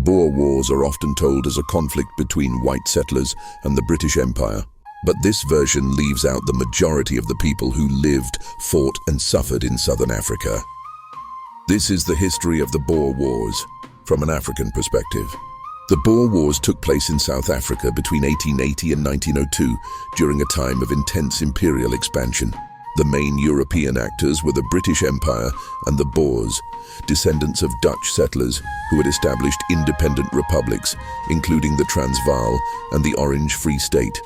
Boer Wars are often told as a conflict between white settlers and the British Empire, but this version leaves out the majority of the people who lived, fought and suffered in southern Africa. This is the history of the Boer Wars from an African perspective. The Boer Wars took place in South Africa between 1880 and 1902 during a time of intense imperial expansion. The main European actors were the British Empire and the Boers, descendants of Dutch settlers who had established independent republics, including the Transvaal and the Orange Free State.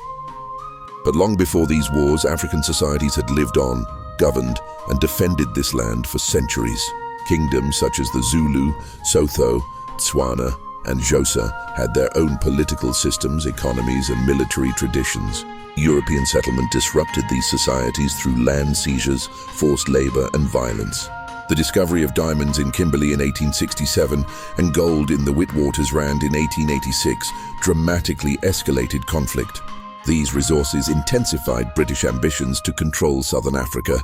But long before these wars, African societies had lived on, governed, and defended this land for centuries. Kingdoms such as the Zulu, Sotho, Tswana, and Xhosa had their own political systems, economies, and military traditions. European settlement disrupted these societies through land seizures, forced labor, and violence. The discovery of diamonds in Kimberley in 1867 and gold in the Witwatersrand in 1886 dramatically escalated conflict. These resources intensified British ambitions to control southern Africa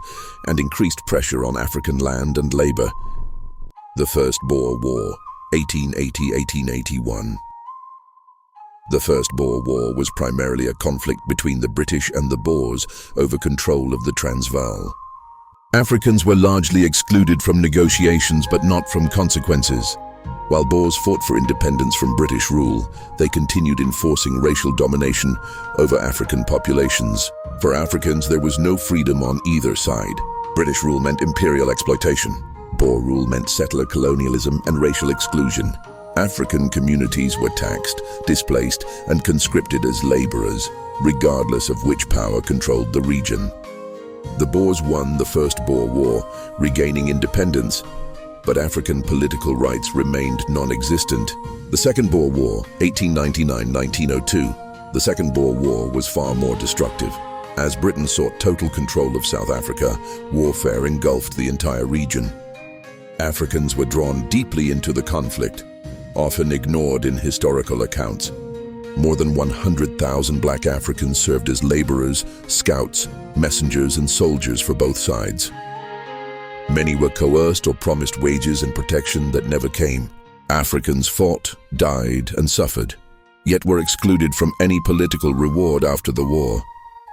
and increased pressure on African land and labor. The First Boer War, 1880–1881. The First Boer War was primarily a conflict between the British and the Boers over control of the Transvaal. Africans were largely excluded from negotiations but not from consequences. While Boers fought for independence from British rule, they continued enforcing racial domination over African populations. For Africans, there was no freedom on either side. British rule meant imperial exploitation. Boer rule meant settler colonialism and racial exclusion. African communities were taxed, displaced, and conscripted as laborers, regardless of which power controlled the region. The Boers won the First Boer War, regaining independence, but African political rights remained non-existent. The Second Boer War, 1899–1902. The Second Boer War was far more destructive. As Britain sought total control of South Africa, warfare engulfed the entire region. Africans were drawn deeply into the conflict, often ignored in historical accounts. More than 100,000 black Africans served as laborers, scouts, messengers, and soldiers for both sides. Many were coerced or promised wages and protection that never came. Africans fought, died, and suffered, yet were excluded from any political reward after the war.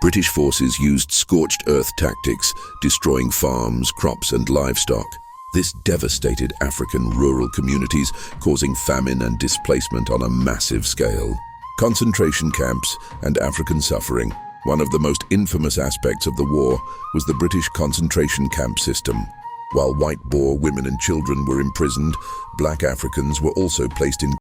British forces used scorched earth tactics, destroying farms, crops, and livestock. This devastated African rural communities, causing famine and displacement on a massive scale. Concentration camps and African suffering. One of the most infamous aspects of the war was the British concentration camp system. While white Boer women and children were imprisoned, black Africans were also placed in